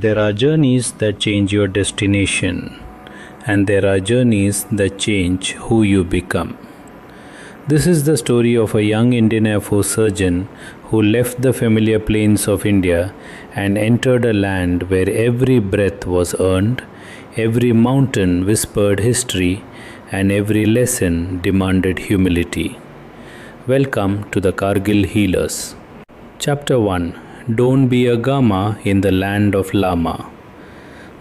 There are journeys that change your destination, and there are journeys that change who you become. This is the story of a young Indian Air Force surgeon who left the familiar plains of India and entered a land where every breath was earned, every mountain whispered history, and every lesson demanded humility. Welcome to the Kargil Healers. Chapter 1. Don't be a Gama in the Land of Lama.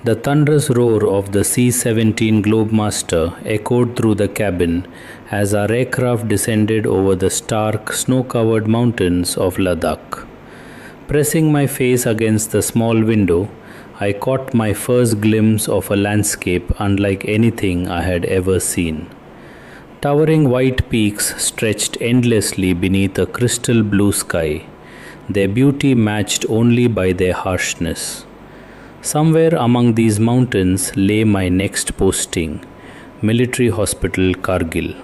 The thunderous roar of the C-17 Globemaster echoed through the cabin as our aircraft descended over the stark, snow-covered mountains of Ladakh. Pressing my face against the small window, I caught my first glimpse of a landscape unlike anything I had ever seen. Towering white peaks stretched endlessly beneath a crystal blue sky, their beauty matched only by their harshness. Somewhere among these mountains lay my next posting, Military Hospital Kargil.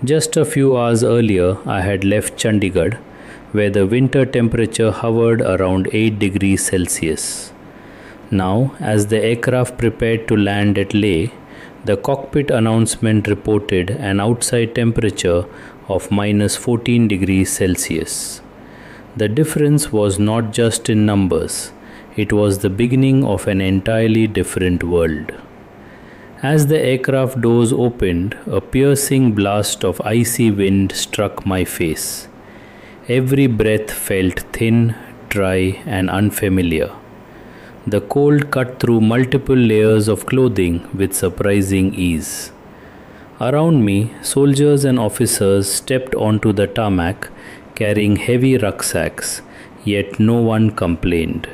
Just a few hours earlier, I had left Chandigarh, where the winter temperature hovered around 8 degrees Celsius. Now, as the aircraft prepared to land at Leh, the cockpit announcement reported an outside temperature of minus 14 degrees Celsius. The difference was not just in numbers. It was the beginning of an entirely different world. As the aircraft doors opened, a piercing blast of icy wind struck my face. Every breath felt thin, dry, and unfamiliar. The cold cut through multiple layers of clothing with surprising ease. Around me, soldiers and officers stepped onto the tarmac carrying heavy rucksacks, yet no one complained.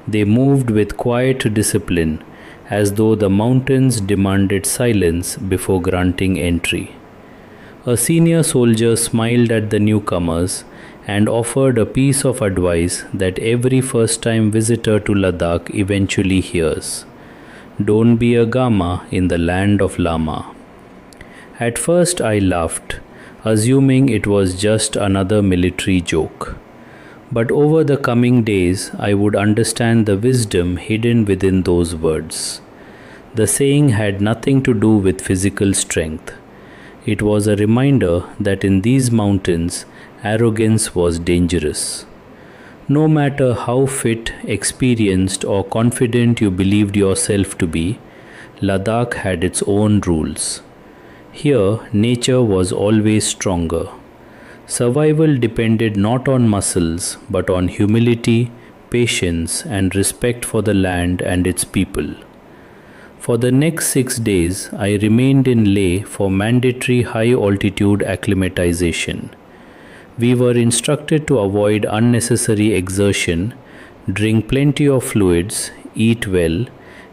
They moved with quiet discipline, as though the mountains demanded silence before granting entry. A senior soldier smiled at the newcomers and offered a piece of advice that every first-time visitor to Ladakh eventually hears. Don't be a Gama in the Land of Lama. At first I laughed, assuming it was just another military joke. But over the coming days, I would understand the wisdom hidden within those words. The saying had nothing to do with physical strength. It was a reminder that in these mountains, arrogance was dangerous. No matter how fit, experienced, or confident you believed yourself to be, Ladakh had its own rules. Here, nature was always stronger. Survival depended not on muscles, but on humility, patience, and respect for the land and its people. For the next 6 days, I remained in Leh for mandatory high-altitude acclimatization. We were instructed to avoid unnecessary exertion, drink plenty of fluids, eat well,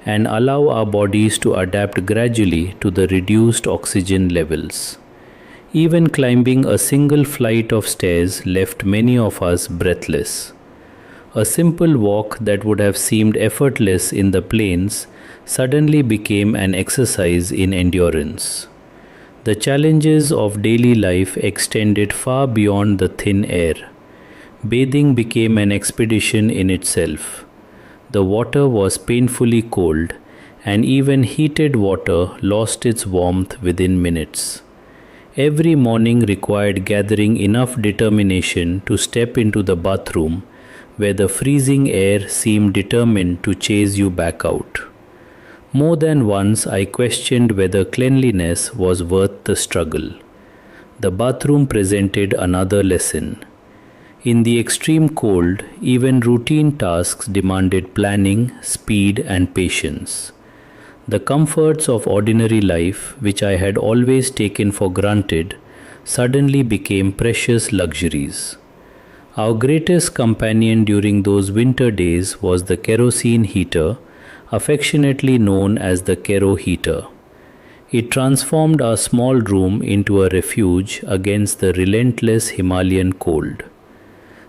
and allow our bodies to adapt gradually to the reduced oxygen levels. Even climbing a single flight of stairs left many of us breathless. A simple walk that would have seemed effortless in the plains suddenly became an exercise in endurance. The challenges of daily life extended far beyond the thin air. Bathing became an expedition in itself. The water was painfully cold, and even heated water lost its warmth within minutes. Every morning required gathering enough determination to step into the bathroom, where the freezing air seemed determined to chase you back out. More than once I questioned whether cleanliness was worth the struggle. The bathroom presented another lesson. In the extreme cold, even routine tasks demanded planning, speed, and patience. The comforts of ordinary life, which I had always taken for granted, suddenly became precious luxuries. Our greatest companion during those winter days was the kerosene heater, affectionately known as the Kero heater. It transformed our small room into a refuge against the relentless Himalayan cold.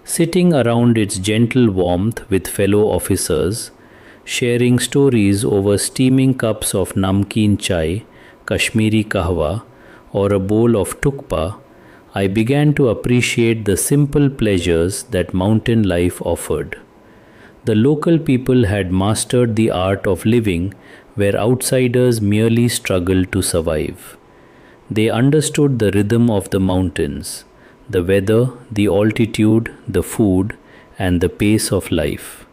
Sitting around its gentle warmth with fellow officers, sharing stories over steaming cups of namkeen chai, Kashmiri kahwa, or a bowl of tukpa, I began to appreciate the simple pleasures that mountain life offered. The local people had mastered the art of living where outsiders merely struggled to survive. They understood the rhythm of the mountains, the weather, the altitude, the food, and the pace of life.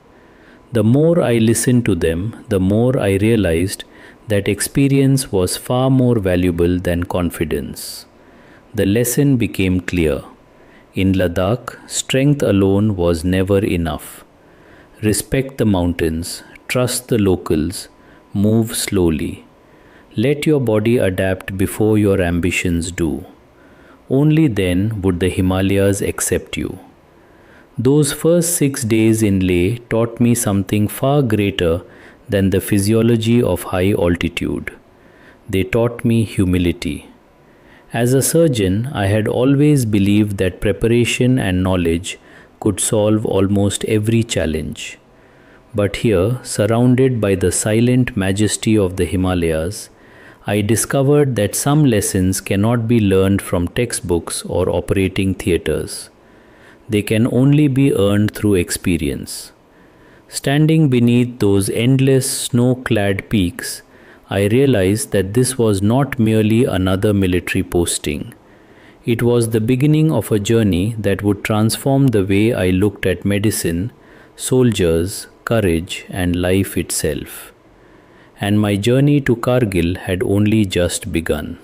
The more I listened to them, the more I realized that experience was far more valuable than confidence. The lesson became clear. In Ladakh, strength alone was never enough. Respect the mountains, trust the locals, move slowly. Let your body adapt before your ambitions do. Only then would the Himalayas accept you. Those first 6 days in Leh taught me something far greater than the physiology of high altitude. They taught me humility. As a surgeon, I had always believed that preparation and knowledge could solve almost every challenge. But here, surrounded by the silent majesty of the Himalayas, I discovered that some lessons cannot be learned from textbooks or operating theaters. They can only be earned through experience. Standing beneath those endless snow-clad peaks, I realized that this was not merely another military posting. It was the beginning of a journey that would transform the way I looked at medicine, soldiers, courage, and life itself. And my journey to Kargil had only just begun.